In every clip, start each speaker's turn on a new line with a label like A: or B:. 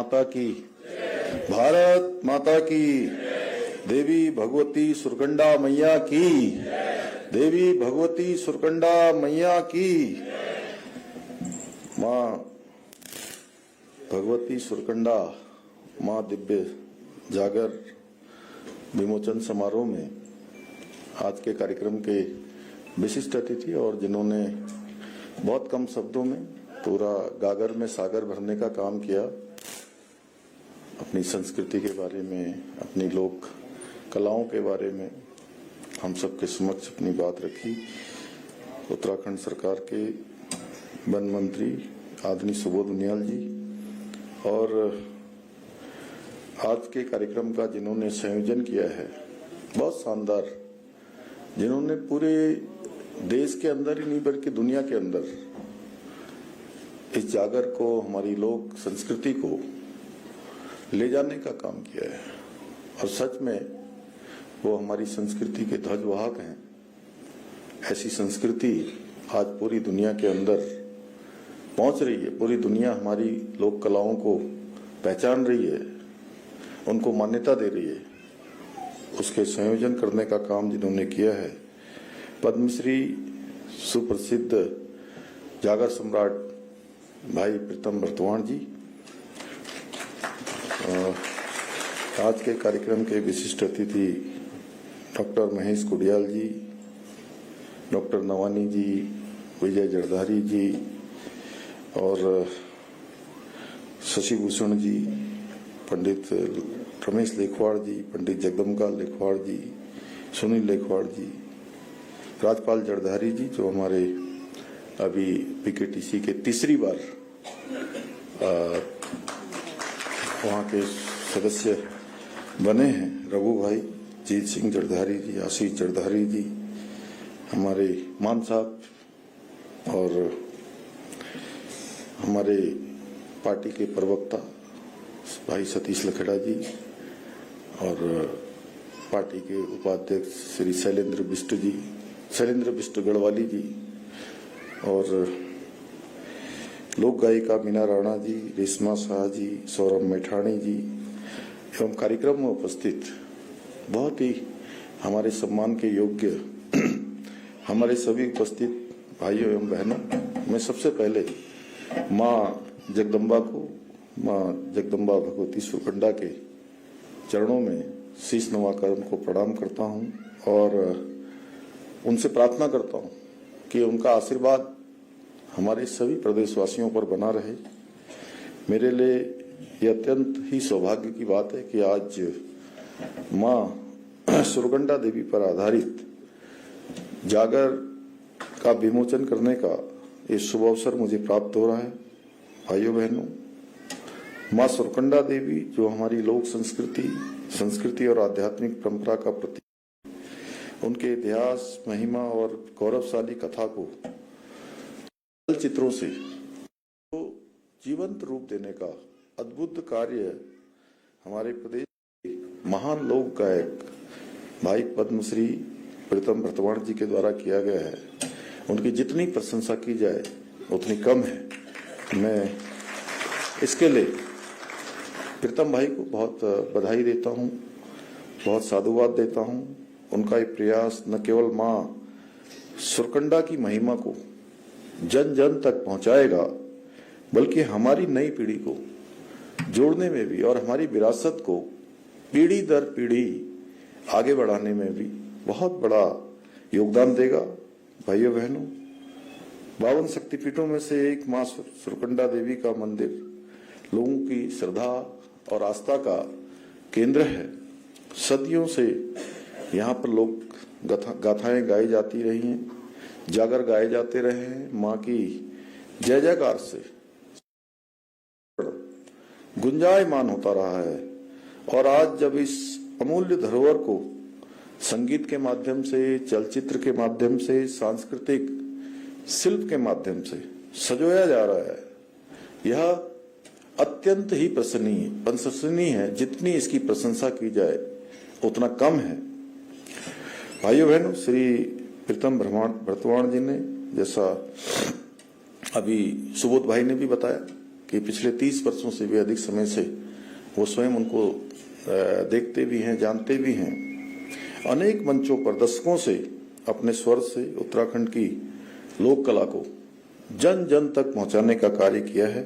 A: माता की, भारत माता की, देवी भगवती सुरकंडा मैया की, देवी भगवती सुरकंडा मैया की। माँ भगवती सुरकंडा माँ दिव्य जागर विमोचन समारोह में आज के कार्यक्रम के विशिष्ट अतिथि और जिन्होंने बहुत कम शब्दों में पूरा गागर में सागर भरने का काम किया, अपनी संस्कृति के बारे में, अपनी लोक कलाओं के बारे में हम सबके समक्ष अपनी बात रखी। उत्तराखंड सरकार के वन मंत्री आदरणीय सुबोध उनियाल जी और आज के कार्यक्रम का जिन्होंने संयोजन किया है, बहुत शानदार, जिन्होंने पूरे देश के अंदर ही नहीं बल्कि दुनिया के अंदर इस जागर को, हमारी लोक संस्कृति को ले जाने का काम किया है। और सच में वो हमारी संस्कृति के ध्वजवाहक हैं। ऐसी संस्कृति आज पूरी दुनिया के अंदर पहुंच रही है। पूरी दुनिया हमारी लोक कलाओं को पहचान रही है, उनको मान्यता दे रही है। उसके संयोजन करने का काम जिन्होंने किया है, पद्मश्री सुप्रसिद्ध जागर सम्राट भाई प्रीतम बर्तवाण जी। आज के कार्यक्रम के विशिष्ट अतिथि डॉक्टर महेश कुडियाल जी, डॉक्टर नवानी जी, विजय जरधारी जी और शशि भूषण जी, पंडित रमेश लेखवाड़ जी, पंडित जगदम्बिका लेखवाड़ जी, सुनील लेखवाड़ जी, राजपाल जरधारी जी जो हमारे अभी पीकेटीसी के तीसरी बार वहाँ के सदस्य बने हैं, रघु भाई, जीत सिंह जरधारी जी, आशीष जरधारी जी, हमारे मान साहब और हमारे पार्टी के प्रवक्ता भाई सतीश लखेड़ा जी और पार्टी के उपाध्यक्ष श्री शैलेंद्र बिष्ट गढ़वाली जी और लोक गायिका मीना राणा जी, रेशमा शाह जी, सौरभ मैठाणी जी एवं कार्यक्रम में उपस्थित बहुत ही हमारे सम्मान के योग्य हमारे सभी उपस्थित भाइयों एवं बहनों, मैं सबसे पहले माँ जगदम्बा भगवती सुरकंडा के चरणों में शीश नवाकर उनको प्रणाम करता हूँ और उनसे प्रार्थना करता हूँ कि उनका आशीर्वाद हमारे सभी प्रदेशवासियों पर बना रहे। मेरे लिए यह अत्यंत ही सौभाग्य की बात है कि आज माँ सुरकंडा देवी पर आधारित जागर का विमोचन करने का ये शुभ अवसर मुझे प्राप्त हो रहा है। भाइयों बहनों, माँ सुरकंडा देवी जो हमारी लोक संस्कृति और आध्यात्मिक परंपरा का प्रतीक, उनके इतिहास, महिमा और गौरवशाली कथा को चलचित्रों से तो जीवंत रूप देने का अद्भुत कार्य हमारे प्रदेश के महान लोक गायक भाई पद्मश्री प्रीतम बर्तवाण जी के द्वारा किया गया है। उनकी जितनी प्रशंसा की जाए उतनी कम है। मैं इसके लिए प्रीतम भाई को बहुत बधाई देता हूँ, बहुत साधुवाद देता हूँ। उनका ये प्रयास न केवल माँ सुरकंडा की महिमा को जन जन तक पहुंचाएगा, बल्कि हमारी नई पीढ़ी को जोड़ने में भी और हमारी विरासत को पीढ़ी दर पीढ़ी आगे बढ़ाने में भी बहुत बड़ा योगदान देगा। भाइयों बहनों, 52 शक्तिपीठों में से एक माँ सुरकंडा देवी का मंदिर लोगों की श्रद्धा और आस्था का केंद्र है। सदियों से यहाँ पर लोग गाथाएं गाई जाती रही हैं, जागर गाए जाते रहे हैं। माँ की जय जयकार से गुंजायमान होता रहा है और आज जब इस अमूल्य धरोहर को संगीत के माध्यम से, चलचित्र के माध्यम से, सांस्कृतिक शिल्प के माध्यम से सजोया जा रहा है, यह अत्यंत ही प्रशंसनीय है। जितनी इसकी प्रशंसा की जाए उतना कम है। भाइयों बहनों, श्री प्रीतम बर्तवाण जी ने, जैसा अभी सुबोध भाई ने भी बताया, कि कि पिछले 30 वर्षों से भी अधिक समय से वो स्वयं उनको देखते भी हैं, जानते भी हैं। अनेक मंचों पर दशकों से अपने स्वर से उत्तराखंड की लोक कला को जन जन तक पहुंचाने का कार्य किया है।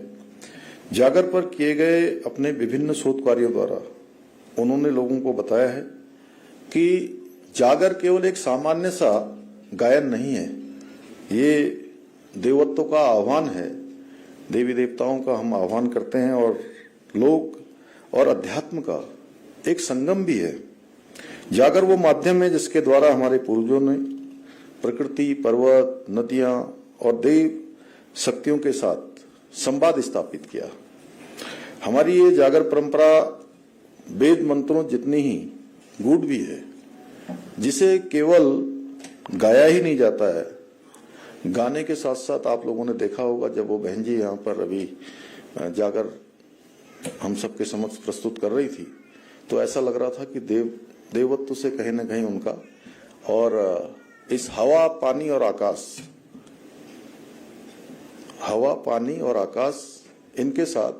A: जागर पर किए गए अपने विभिन्न शोध कार्यों द्वारा उन्होंने लोगों को बताया है कि जागर केवल एक सामान्य सा गायन नहीं है, ये देवत्व का आह्वान है। देवी देवताओं का हम आह्वान करते हैं और लोक और अध्यात्म का एक संगम भी है। जागर वो माध्यम है जिसके द्वारा हमारे पूर्वजों ने प्रकृति, पर्वत, नदियां और देव शक्तियों के साथ संवाद स्थापित किया। हमारी ये जागर परंपरा वेद मंत्रों जितनी ही गूढ़ भी है, जिसे केवल गाया ही नहीं जाता है, गाने के साथ साथ आप लोगों ने देखा होगा जब वो बहन जी यहाँ पर अभी जागर हम सबके समक्ष प्रस्तुत कर रही थी, तो ऐसा लग रहा था कि देवत्व से कहीं न कहीं उनका और इस हवा, पानी और आकाश इनके साथ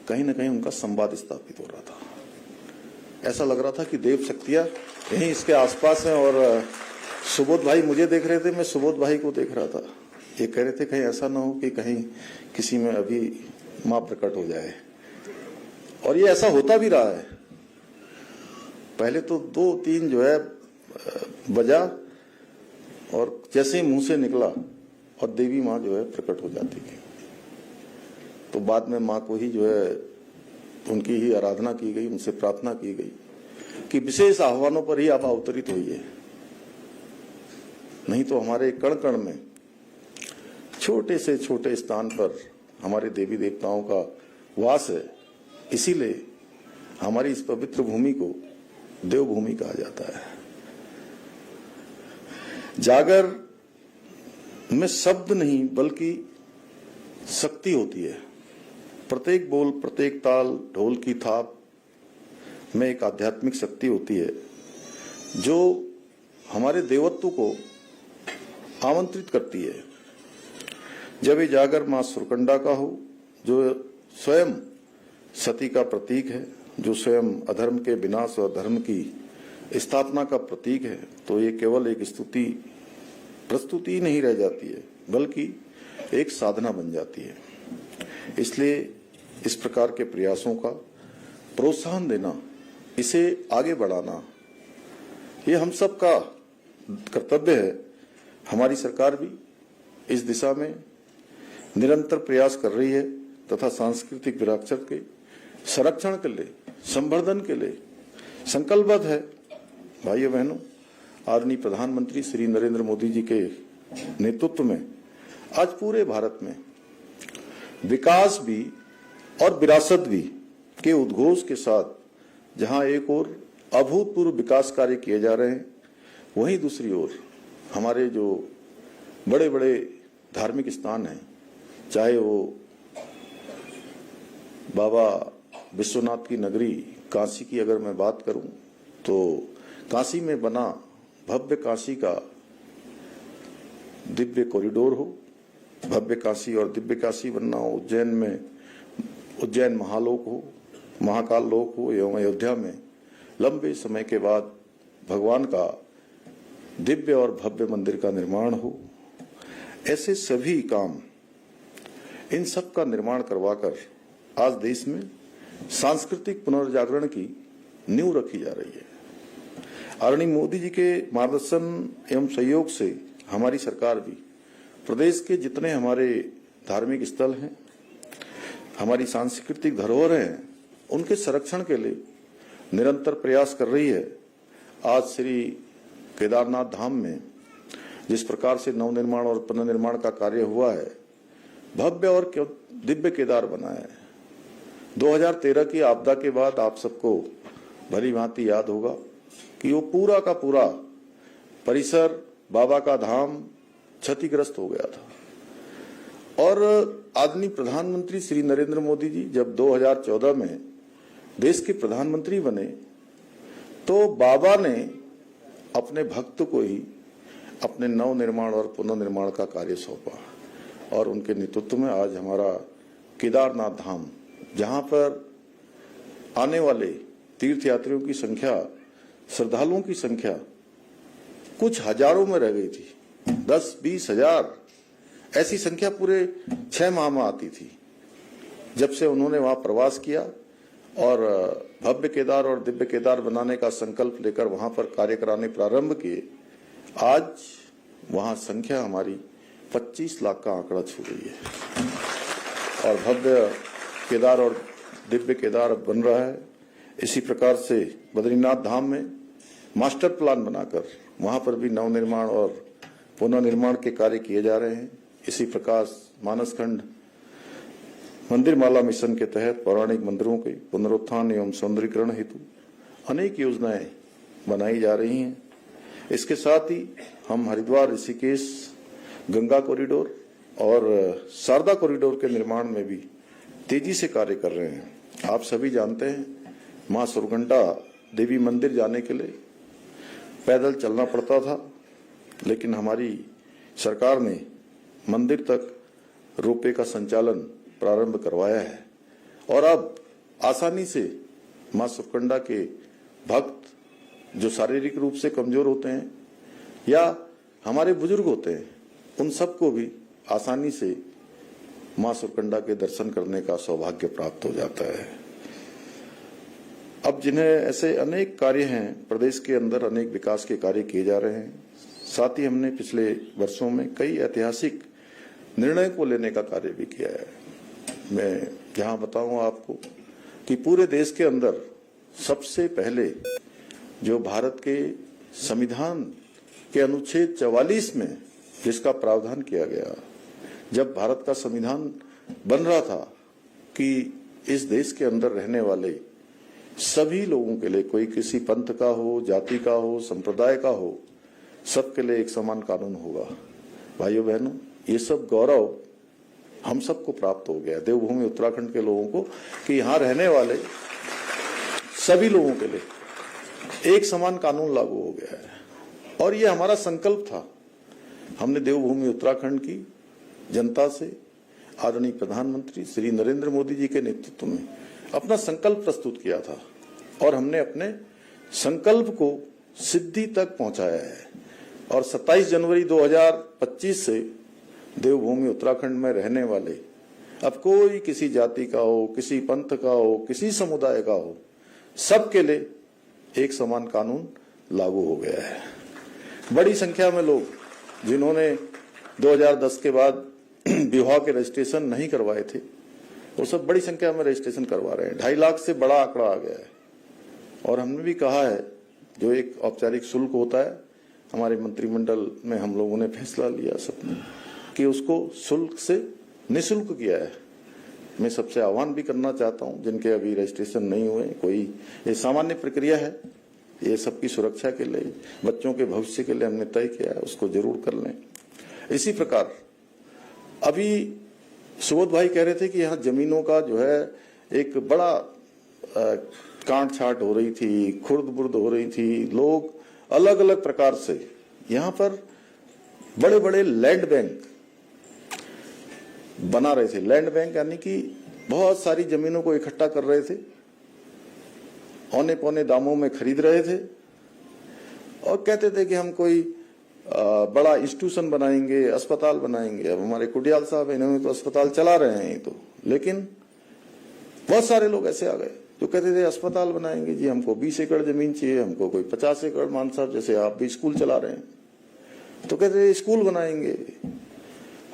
A: कहीं न कहीं उनका संवाद स्थापित हो रहा था। ऐसा लग रहा था कि देव शक्तियां यहीं इसके आसपास हैं। और सुबोध भाई मुझे देख रहे थे, मैं सुबोध भाई को देख रहा था। ये कह रहे थे कहीं ऐसा ना हो कि कहीं किसी में अभी मां प्रकट हो जाए, और ये ऐसा होता भी रहा है। पहले तो 2-3 जो है बजा और जैसे ही मुंह से निकला और देवी माँ जो है प्रकट हो जाती थी। तो बाद में माँ को ही जो है उनकी ही आराधना की गई, उनसे प्रार्थना की गई कि विशेष आह्वानों पर ही आप अवतरित होइए, नहीं तो हमारे कण कण में छोटे से छोटे स्थान पर हमारे देवी देवताओं का वास है। इसीलिए हमारी इस पवित्र भूमि को देवभूमि कहा जाता है। जागर में शब्द नहीं बल्कि शक्ति होती है। प्रत्येक बोल, प्रत्येक ताल, ढोल की थाप में एक आध्यात्मिक शक्ति होती है जो हमारे देवत्व को आमंत्रित करती है। जब ये जागर मां सुरकंडा का हो, जो स्वयं सती का प्रतीक है, जो स्वयं अधर्म के विनाश और धर्म की स्थापना का प्रतीक है, तो ये केवल एक प्रस्तुति नहीं रह जाती है बल्कि एक साधना बन जाती है। इसलिए इस प्रकार के प्रयासों का प्रोत्साहन देना, इसे आगे बढ़ाना, ये हम सब का कर्तव्य है। हमारी सरकार भी इस दिशा में निरंतर प्रयास कर रही है तथा सांस्कृतिक विरासत के संरक्षण के लिए, संवर्धन के लिए संकल्पबद्ध है। भाइयों बहनों, आदरणीय प्रधानमंत्री श्री नरेंद्र मोदी जी के नेतृत्व में आज पूरे भारत में विकास भी और विरासत भी के उद्घोष के साथ जहां एक ओर अभूतपूर्व विकास कार्य किए जा रहे हैं, वहीं दूसरी ओर हमारे जो बड़े बड़े धार्मिक स्थान हैं, चाहे वो बाबा विश्वनाथ की नगरी काशी की अगर मैं बात करूं, तो काशी में बना भव्य काशी का दिव्य कॉरिडोर हो, भव्य काशी और दिव्य काशी बनना हो, उज्जैन में उज्जैन महालोक हो, महाकाल लोक हो, एवं अयोध्या में लंबे समय के बाद भगवान का दिव्य और भव्य मंदिर का निर्माण हो। ऐसे सभी काम, इन सब का निर्माण करवाकर आज देश में सांस्कृतिक पुनर्जागरण की नींव रखी जा रही है। आदरणीय मोदी जी के मार्गदर्शन एवं सहयोग से हमारी सरकार भी प्रदेश के जितने हमारे धार्मिक स्थल हैं, हमारी सांस्कृतिक धरोहर हैं, उनके संरक्षण के लिए निरंतर प्रयास कर रही है। आज श्री केदारनाथ धाम में जिस प्रकार से नवनिर्माण और पुनर्निर्माण का कार्य हुआ है, भव्य और दिव्य केदार बना है। 2013 की आपदा के बाद आप सबको भली भांति याद होगा कि वो पूरा का पूरा परिसर, बाबा का धाम क्षतिग्रस्त हो गया था। और आदरणीय प्रधानमंत्री श्री नरेंद्र मोदी जी जब 2014 में देश के प्रधानमंत्री बने, तो बाबा ने अपने भक्त को ही अपने नव निर्माण और पुनर्निर्माण का कार्य सौंपा, और उनके नेतृत्व में आज हमारा केदारनाथ धाम, जहां पर आने वाले तीर्थयात्रियों की संख्या, श्रद्धालुओं की संख्या कुछ हजारों में रह गई थी। 10-20 हजार ऐसी संख्या पूरे 6 माह में आती थी। जब से उन्होंने वहां प्रवास किया और भव्य केदार और दिव्य केदार बनाने का संकल्प लेकर वहां पर कार्य कराने प्रारंभ किए, आज वहां संख्या हमारी 25 लाख का आंकड़ा छू रही है और भव्य केदार और दिव्य केदार अब बन रहा है। इसी प्रकार से बद्रीनाथ धाम में मास्टर प्लान बनाकर वहां पर भी नवनिर्माण और पुनर्निर्माण के कार्य किए जा रहे हैं। इसी प्रकार मानसखंड मंदिर माला मिशन के तहत पौराणिक मंदिरों के पुनरुत्थान एवं सौंदर्यीकरण हेतु अनेक योजनाएं बनाई जा रही हैं। इसके साथ ही हम हरिद्वार ऋषिकेश गंगा कॉरिडोर और शारदा कॉरिडोर के निर्माण में भी तेजी से कार्य कर रहे हैं। आप सभी जानते हैं, मां सुरकंडा देवी मंदिर जाने के लिए पैदल चलना पड़ता था, लेकिन हमारी सरकार ने मंदिर तक रोपवे का संचालन प्रारंभ करवाया है और अब आसानी से मां सुरकंडा के भक्त जो शारीरिक रूप से कमजोर होते हैं या हमारे बुजुर्ग होते हैं, उन सबको भी आसानी से मां सुरकंडा के दर्शन करने का सौभाग्य प्राप्त हो जाता है। अब जिन्हें ऐसे अनेक कार्य हैं, प्रदेश के अंदर अनेक विकास के कार्य किए जा रहे हैं। साथ ही हमने पिछले वर्षों में कई ऐतिहासिक निर्णय को लेने का कार्य भी किया है। मैं यहाँ बताऊं आपको कि पूरे देश के अंदर सबसे पहले जो भारत के संविधान के अनुच्छेद 44 में जिसका प्रावधान किया गया, जब भारत का संविधान बन रहा था कि इस देश के अंदर रहने वाले सभी लोगों के लिए, कोई किसी पंथ का हो, जाति का हो, संप्रदाय का हो, सबके लिए एक समान कानून होगा। भाइयों बहनों, ये सब गौरव हम सबको प्राप्त हो गया, देवभूमि उत्तराखंड के लोगों को, कि यहाँ रहने वाले सभी लोगों के लिए एक समान कानून लागू हो गया है। और ये हमारा संकल्प था। हमने देवभूमि उत्तराखंड की जनता से आदरणीय प्रधानमंत्री श्री नरेंद्र मोदी जी के नेतृत्व में अपना संकल्प प्रस्तुत किया था और हमने अपने संकल्प को सिद्धि तक पहुंचाया है। और 27 जनवरी 2025 से देवभूमि उत्तराखंड में रहने वाले, अब कोई किसी जाति का हो, किसी पंथ का हो, किसी समुदाय का हो, सबके लिए एक समान कानून लागू हो गया है। बड़ी संख्या में लोग जिन्होंने 2010 के बाद विवाह के रजिस्ट्रेशन नहीं करवाए थे, वो सब बड़ी संख्या में रजिस्ट्रेशन करवा रहे हैं। 2.5 लाख से बड़ा आंकड़ा आ गया है। और हमने भी कहा है, जो एक औपचारिक शुल्क होता है, हमारे मंत्रिमंडल में हम लोगों ने फैसला लिया सबने कि उसको शुल्क से निःशुल्क किया है। मैं सबसे आह्वान भी करना चाहता हूं, जिनके अभी रजिस्ट्रेशन नहीं हुए, कोई ये सामान्य प्रक्रिया है, ये सबकी सुरक्षा के लिए, बच्चों के भविष्य के लिए हमने तय किया है, उसको जरूर कर लें। इसी प्रकार अभी सुबोध भाई कह रहे थे कि यहाँ जमीनों का जो है एक बड़ा काट छाट हो रही थी, खुर्द बुर्द हो रही थी, लोग अलग अलग प्रकार से यहाँ पर बड़े बड़े लैंड बैंक बना रहे थे। लैंड बैंक यानी कि बहुत सारी जमीनों को इकट्ठा कर रहे थे, औने पौने दामों में खरीद रहे थे और कहते थे कि हम कोई बड़ा इंस्टीट्यूशन बनाएंगे, अस्पताल बनाएंगे। अब हमारे कुडियाल साहब इन्होंने तो अस्पताल चला रहे हैं तो, लेकिन बहुत सारे लोग ऐसे आ गए जो कहते थे अस्पताल बनाएंगे जी, हमको 20 एकड़ जमीन चाहिए, हमको कोई 50 एकड़। मान साहब जैसे आप भी स्कूल चला रहे हैं तो कहते थे स्कूल बनाएंगे,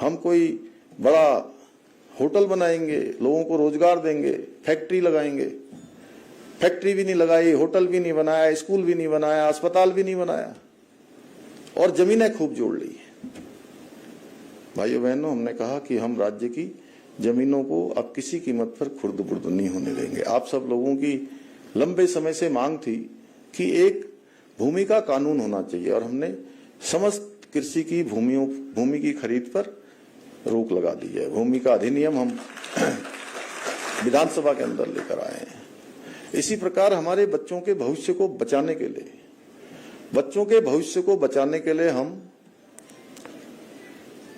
A: हम कोई बड़ा होटल बनाएंगे, लोगों को रोजगार देंगे, फैक्ट्री लगाएंगे। फैक्ट्री भी नहीं लगाई, होटल भी नहीं बनाया, स्कूल भी नहीं बनाया, अस्पताल भी नहीं बनाया और जमीनें खूब जोड़ ली। भाइयों बहनों, हमने कहा कि हम राज्य की जमीनों को अब किसी कीमत पर खुर्द बुर्द नहीं होने देंगे। आप सब लोगों की लंबे समय से मांग थी कि एक भूमि का कानून होना चाहिए और हमने समस्त कृषि की भूमि की खरीद पर रोक लगा दी है। भूमि का अधिनियम हम विधानसभा के अंदर लेकर आए हैं। इसी प्रकार हमारे बच्चों के भविष्य को बचाने के लिए हम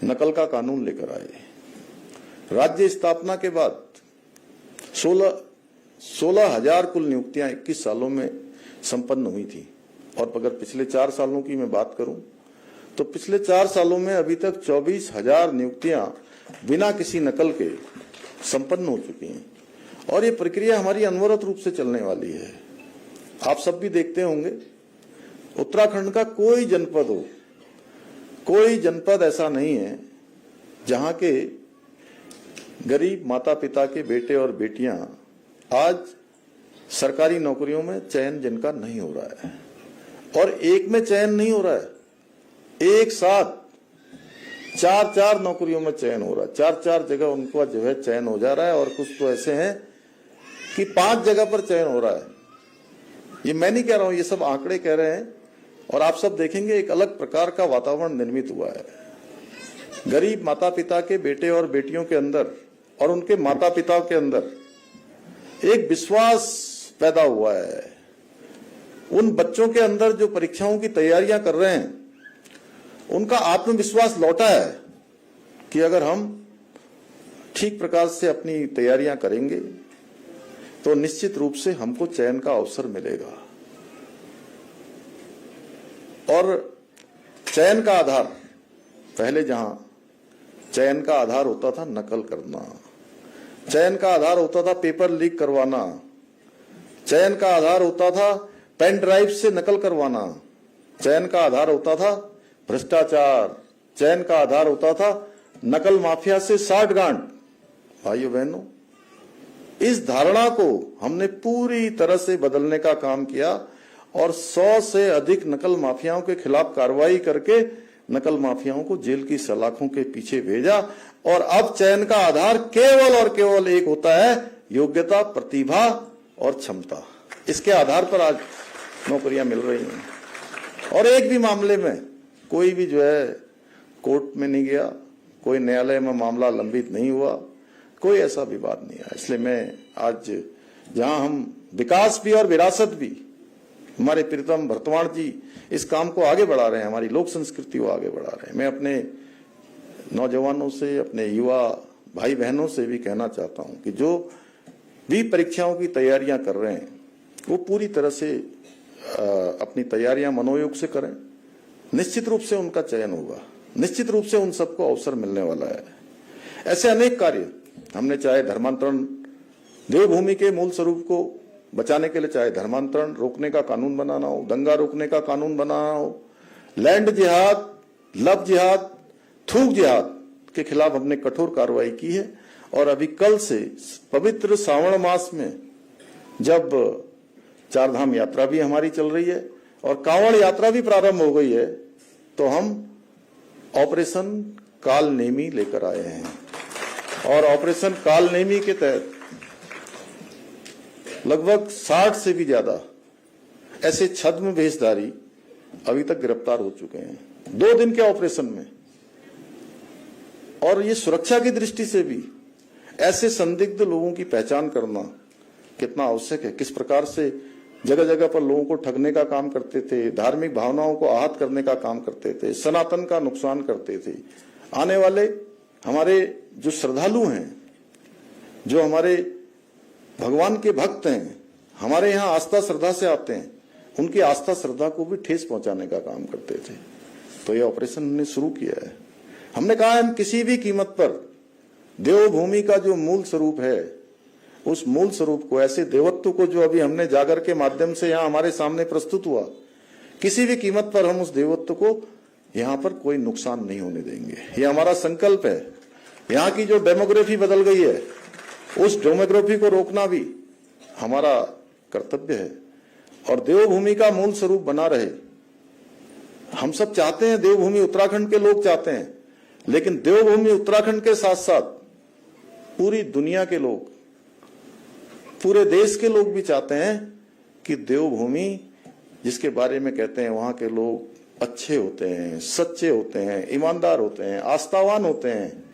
A: नकल का कानून लेकर आए। राज्य स्थापना के बाद 16,000 कुल नियुक्तियां 21 सालों में संपन्न हुई थी। और अगर पिछले 4 सालों की मैं बात करूं तो पिछले 4 सालों में अभी तक 24,000 नियुक्तियां बिना किसी नकल के संपन्न हो चुकी हैं। और ये प्रक्रिया हमारी अनवरत रूप से चलने वाली है। आप सब भी देखते होंगे, उत्तराखंड का कोई जनपद ऐसा नहीं है जहां के गरीब माता पिता के बेटे और बेटियां आज सरकारी नौकरियों में चयन जिनका नहीं हो रहा है। और एक में चयन नहीं हो रहा है, एक साथ 4-4 नौकरियों में चयन हो रहा है। 4-4 जगह उनका जो है चयन हो जा रहा है। और कुछ तो ऐसे हैं कि 5 जगह पर चयन हो रहा है। ये मैं नहीं कह रहा हूं, ये सब आंकड़े कह रहे हैं। और आप सब देखेंगे एक अलग प्रकार का वातावरण निर्मित हुआ है। गरीब माता पिता के बेटे और बेटियों के अंदर और उनके माता पिता के अंदर एक विश्वास पैदा हुआ है। उन बच्चों के अंदर जो परीक्षाओं की तैयारियां कर रहे हैं, उनका आत्मविश्वास लौटा है कि अगर हम ठीक प्रकार से अपनी तैयारियां करेंगे तो निश्चित रूप से हमको चयन का अवसर मिलेगा। और चयन का आधार, पहले जहां चयन का आधार होता था नकल करना, चयन का आधार होता था पेपर लीक करवाना, चयन का आधार होता था पेन ड्राइव से नकल करवाना, चयन का आधार होता था भ्रष्टाचार, चयन का आधार होता था नकल माफिया से साठगांठ। भाइयों बहनों, इस धारणा को हमने पूरी तरह से बदलने का काम किया और 100 से अधिक नकल माफियाओं के खिलाफ कार्रवाई करके नकल माफियाओं को जेल की सलाखों के पीछे भेजा। और अब चयन का आधार केवल और केवल एक होता है, योग्यता, प्रतिभा और क्षमता। इसके आधार पर आज नौकरियां मिल रही हैं। और एक भी मामले में कोई भी जो है कोर्ट में नहीं गया, कोई न्यायालय में मामला लंबित नहीं हुआ, कोई ऐसा विवाद नहीं आया। इसलिए मैं आज जहां हम विकास भी और विरासत भी, हमारे प्रीतम भरतवाण जी इस काम को आगे बढ़ा रहे हैं, हमारी लोक संस्कृति को आगे बढ़ा रहे हैं। मैं अपने नौजवानों से, अपने युवा भाई बहनों से भी कहना चाहता हूं कि जो भी परीक्षाओं की तैयारियां कर रहे हैं वो पूरी तरह से अपनी तैयारियां मनोयोग से करें। निश्चित रूप से उनका चयन होगा, निश्चित रूप से उन सबको अवसर मिलने वाला है। ऐसे अनेक कार्य हमने, चाहे धर्मांतरण, देवभूमि के मूल स्वरूप को बचाने के लिए चाहे धर्मांतरण रोकने का कानून बनाना हो, दंगा रोकने का कानून बनाना हो, लैंड जिहाद, लव जिहाद, थूक जिहाद के खिलाफ हमने कठोर कार्रवाई की है। और अभी कल से पवित्र श्रावण मास में जब चारधाम यात्रा भी हमारी चल रही है और कांवड़ यात्रा भी प्रारंभ हो गई है, तो हम ऑपरेशन कालनेमी लेकर आए हैं। और ऑपरेशन कालनेमी के तहत लगभग 60 से भी ज्यादा ऐसे छद्म वेशधारी अभी तक गिरफ्तार हो चुके हैं 2 दिन के ऑपरेशन में। और ये सुरक्षा की दृष्टि से भी ऐसे संदिग्ध लोगों की पहचान करना कितना आवश्यक है, किस प्रकार से जगह जगह पर लोगों को ठगने का काम करते थे, धार्मिक भावनाओं को आहत करने का काम करते थे, सनातन का नुकसान करते थे। आने वाले हमारे जो श्रद्धालु हैं, जो हमारे भगवान के भक्त हैं, हमारे यहाँ आस्था श्रद्धा से आते हैं, उनकी आस्था श्रद्धा को भी ठेस पहुंचाने का काम करते थे। तो ये ऑपरेशन हमने शुरू किया है। हमने कहा हम किसी भी कीमत पर देवभूमि का जो मूल स्वरूप है, उस मूल स्वरूप को, ऐसे देवत्व को जो अभी हमने जागर के माध्यम से यहाँ हमारे सामने प्रस्तुत हुआ, किसी भी कीमत पर हम उस देवत्व को यहाँ पर कोई नुकसान नहीं होने देंगे। ये हमारा संकल्प है। यहाँ की जो डेमोग्राफी बदल गई है, उस डेमोग्राफी को रोकना भी हमारा कर्तव्य है और देवभूमि का मूल स्वरूप बना रहे। हम सब चाहते हैं, देवभूमि उत्तराखंड के लोग चाहते हैं, लेकिन देवभूमि उत्तराखंड के साथ साथ पूरी दुनिया के लोग, पूरे देश के लोग भी चाहते हैं कि देवभूमि, जिसके बारे में कहते हैं वहां के लोग अच्छे होते हैं, सच्चे होते हैं, ईमानदार होते हैं, आस्थावान होते हैं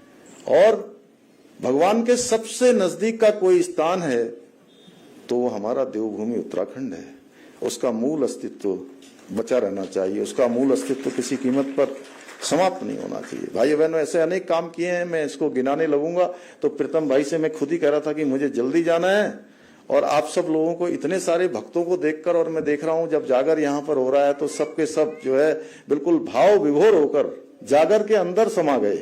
A: और भगवान के सबसे नजदीक का कोई स्थान है तो वो हमारा देवभूमि उत्तराखंड है। उसका मूल अस्तित्व बचा रहना चाहिए, उसका मूल अस्तित्व किसी कीमत पर समाप्त नहीं होना चाहिए। भाइयों बहनों, ऐसे अनेक काम किए हैं, मैं इसको गिनाने लगूंगा तो प्रीतम भाई से मैं खुद ही कह रहा था कि मुझे जल्दी जाना है, और आप सब लोगों को, इतने सारे भक्तों को देखकर, और मैं देख रहा हूं जब जागर यहाँ पर हो रहा है तो सबके सब जो है बिल्कुल भाव विभोर होकर जागर के अंदर समा गए।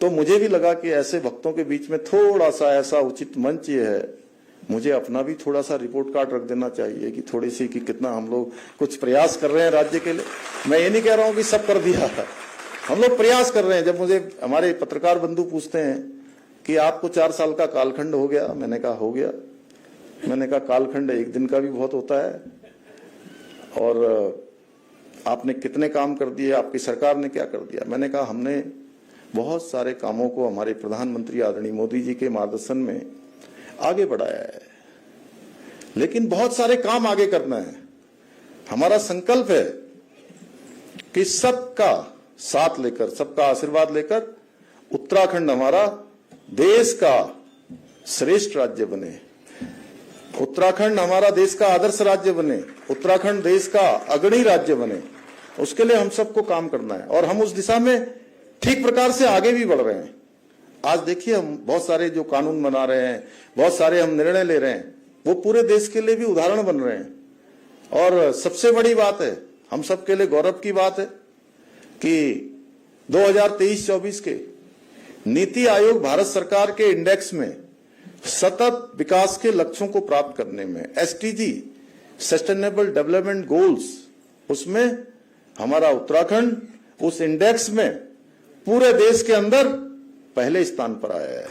A: तो मुझे भी लगा कि ऐसे भक्तों के बीच में थोड़ा सा ऐसा उचित मंच ये है, मुझे अपना भी थोड़ा सा रिपोर्ट कार्ड रख देना चाहिए कि थोड़ी सी कि कितना हम लोग कुछ प्रयास कर रहे हैं राज्य के लिए। मैं ये नहीं कह रहा हूं कि सब कर दिया है, हम लोग प्रयास कर रहे हैं। जब मुझे हमारे पत्रकार बंधु पूछते हैं कि आपको 4 साल का कालखंड हो गया, मैंने कहा हो गया। मैंने कहा कालखंड एक दिन का भी बहुत होता है, और आपने कितने काम कर दिए, आपकी सरकार ने क्या कर दिया। मैंने कहा हमने बहुत सारे कामों को हमारे प्रधानमंत्री आदरणीय मोदी जी के मार्गदर्शन में आगे बढ़ाया है, लेकिन बहुत सारे काम आगे करना है। हमारा संकल्प है कि सबका साथ लेकर, सबका आशीर्वाद लेकर उत्तराखंड हमारा देश का श्रेष्ठ राज्य बने, उत्तराखंड हमारा देश का आदर्श राज्य बने, उत्तराखंड देश का अग्रणी राज्य बने। उसके लिए हम सबको काम करना है, और हम उस दिशा में ठीक प्रकार से आगे भी बढ़ रहे हैं। आज देखिए, हम बहुत सारे जो कानून बना रहे हैं, बहुत सारे हम निर्णय ले रहे हैं, वो पूरे देश के लिए भी उदाहरण बन रहे हैं। और सबसे बड़ी बात है, हम सबके लिए गौरव की बात है कि 2023-24 के नीति आयोग भारत सरकार के इंडेक्स में सतत विकास के लक्ष्यों को प्राप्त करने में, SDG सस्टेनेबल डेवलपमेंट गोल्स, उसमें हमारा उत्तराखंड उस इंडेक्स में पूरे देश के अंदर पहले स्थान पर आया है।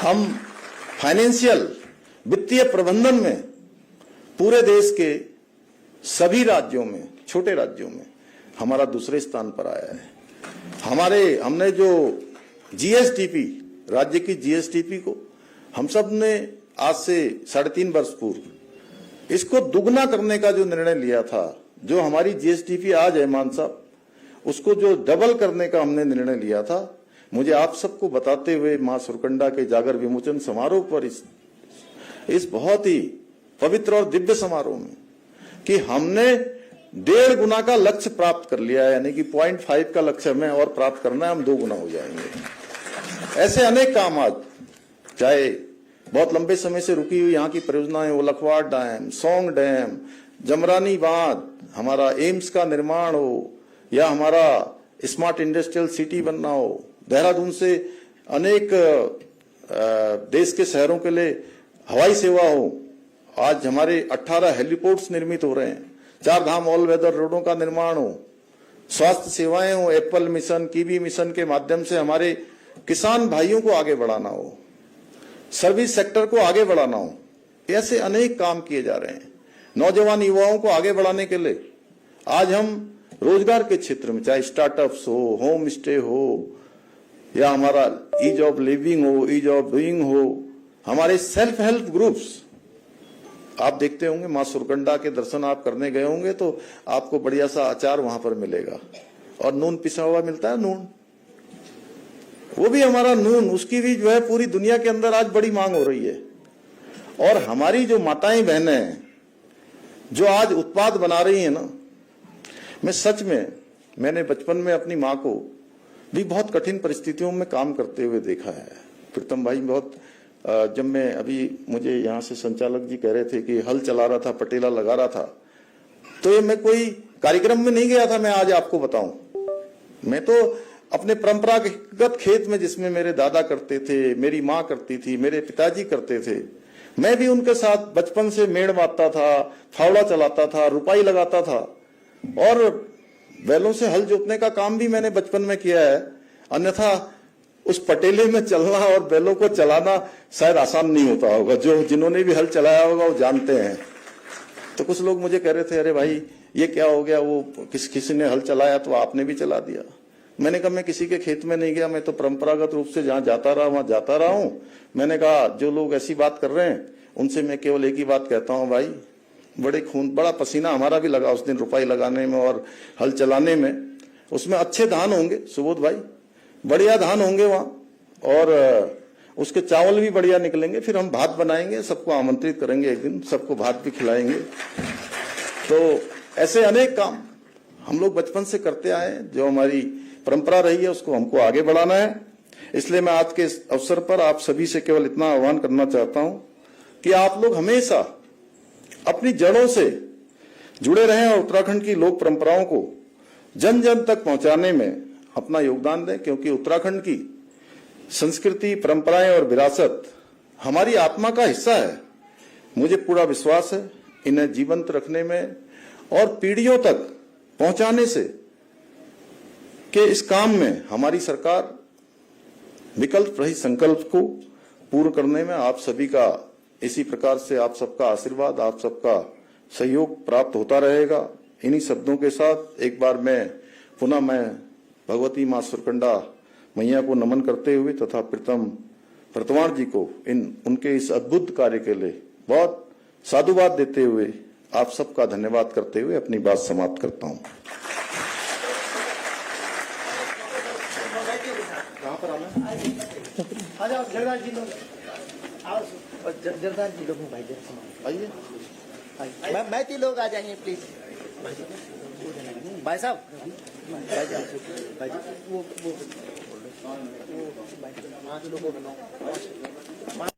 A: हम फाइनेंशियल, वित्तीय प्रबंधन में पूरे देश के सभी राज्यों में, छोटे राज्यों में हमारा दूसरे स्थान पर आया है। हमने जो GSDP, राज्य की GSDP को हम सब ने आज से 3.5 वर्ष पूर्व इसको दुगना करने का जो निर्णय लिया था, जो हमारी GSDP आज है मान साहब, उसको जो डबल करने का हमने निर्णय लिया था, मुझे आप सबको बताते हुए मां सुरकंडा के जागर विमोचन समारोह पर इस बहुत ही पवित्र और दिव्य समारोह में कि हमने 1.5 गुना का लक्ष्य प्राप्त कर लिया है, यानी कि 0.5 का लक्ष्य हमें और प्राप्त करना है, हम 2 गुना हो जाएंगे। ऐसे अनेक काम आज, चाहे बहुत लंबे समय से रुकी हुई यहाँ की परियोजनाएं हो, लखवाड़ डैम, सौंग डैम, जमरानी बांध, हमारा एम्स का निर्माण हो, या हमारा स्मार्ट इंडस्ट्रियल सिटी बनना हो, देहरादून से अनेक देश के शहरों के लिए हवाई सेवा हो, आज हमारे 18 हेलीपोर्ट्स निर्मित हो रहे हैं, 4 धाम ऑल वेदर रोडों का निर्माण हो, स्वास्थ्य सेवाएं हो, एप्पल मिशन, कीवी मिशन के माध्यम से हमारे किसान भाइयों को आगे बढ़ाना हो, सर्विस सेक्टर को आगे बढ़ाना हो, ऐसे अनेक काम किए जा रहे हैं। नौजवान युवाओं को आगे बढ़ाने के लिए आज हम रोजगार के क्षेत्र में, चाहे स्टार्टअप्स हो, होम स्टे हो, या हमारा ईज ऑफ लिविंग हो, ईज ऑफ डूइंग हो, हमारे सेल्फ हेल्प ग्रुप्स, आप देखते होंगे मां सुरकंडा के दर्शन आप करने गए होंगे तो आपको बढ़िया सा अचार वहां पर मिलेगा, और नून पिसा हुआ मिलता है, नून, वो भी हमारा नून, उसकी भी जो है पूरी दुनिया के अंदर आज बड़ी मांग हो रही है। और हमारी जो माताएं बहनें हैं जो आज उत्पाद बना रही है ना, मैं सच में, मैंने बचपन में अपनी माँ को भी बहुत कठिन परिस्थितियों में काम करते हुए देखा है। प्रीतम भाई बहुत, जब मैं अभी, मुझे यहाँ से संचालक जी कह रहे थे कि हल चला रहा था, पटेला लगा रहा था, तो ये मैं कोई कार्यक्रम में नहीं गया था। मैं आज आपको बताऊं, मैं तो अपने परंपरागत खेत में, जिसमें मेरे दादा करते थे, मेरी माँ करती थी, मेरे पिताजी करते थे, मैं भी उनके साथ बचपन से मेड़ बांधता था, फावड़ा चलाता था, रुपाई लगाता था, और बैलों से हल जोतने का काम भी मैंने बचपन में किया है। अन्यथा उस पटेले में चलना और बैलों को चलाना शायद आसान नहीं होता होगा, जो जिन्होंने भी हल चलाया होगा वो जानते हैं। तो कुछ लोग मुझे कह रहे थे, अरे भाई ये क्या हो गया, वो किसी ने हल चलाया तो आपने भी चला दिया। मैंने कहा मैं किसी के खेत में नहीं गया, मैं तो परंपरागत रूप से जहां जाता रहा वहां जाता रहा हूं। मैंने कहा जो लोग ऐसी बात कर रहे हैं उनसे मैं केवल एक ही बात कहता हूं, भाई बड़े खून, बड़ा पसीना हमारा भी लगा उस दिन रुपाई लगाने में और हल चलाने में। उसमें अच्छे धान होंगे सुबोध भाई, बढ़िया धान होंगे वहां, और उसके चावल भी बढ़िया निकलेंगे। फिर हम भात बनाएंगे, सबको आमंत्रित करेंगे, एक दिन सबको भात भी खिलाएंगे। तो ऐसे अनेक काम हम लोग बचपन से करते आए हैं, जो हमारी परंपरा रही है उसको हमको आगे बढ़ाना है। इसलिए मैं आज के इस अवसर पर आप सभी से केवल इतना आह्वान करना चाहता हूं कि आप लोग हमेशा अपनी जड़ों से जुड़े रहें और उत्तराखंड की लोक परंपराओं को जन जन तक पहुंचाने में अपना योगदान दें, क्योंकि उत्तराखंड की संस्कृति, परंपराएं और विरासत हमारी आत्मा का हिस्सा है। मुझे पूरा विश्वास है इन्हें जीवंत रखने में और पीढ़ियों तक पहुंचाने से के इस काम में हमारी सरकार विकल्प रहित संकल्प को पूर्ण करने में आप सभी का इसी प्रकार से आप सबका आशीर्वाद, आप सबका सहयोग प्राप्त होता रहेगा। इन्हीं शब्दों के साथ एक बार मैं भगवती मां सुरकंडा मैया को नमन करते हुए तथा प्रीतम प्रतवान जी को उनके इस अद्भुत कार्य के लिए बहुत साधुवाद देते हुए आप सबका धन्यवाद करते हुए अपनी बात समाप्त करता हूं। कहां पर आना
B: आ जाओ जगदार जी लोग, आओ जगदार जी लोग भाई आइए, मैती लोग आ जाइए प्लीज। भाई साहब, भाई जी वो लोगों को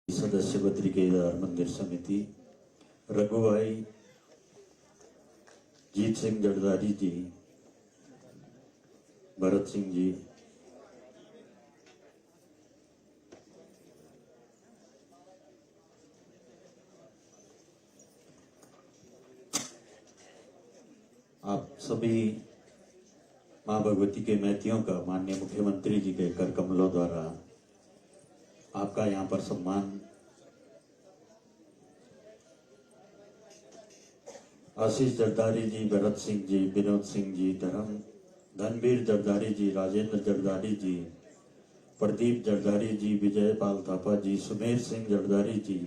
C: सदस्य बद्री केदार मंदिर समिति, रघु भाई, जीत सिंह जरदारी जी, भरत सिंह जी, आप सभी मां भगवती के मैतियों का माननीय मुख्यमंत्री जी के कर कमलों द्वारा आपका यहाँ पर सम्मान। आशीष जरदारी जी, भरत सिंह जी, विनोद सिंह जी, धनवीर जरदारी जी, राजेंद्र जरदारी जी, प्रदीप जरदारी जी, विजय पाल थापा जी, सुमेर सिंह जरदारी जी,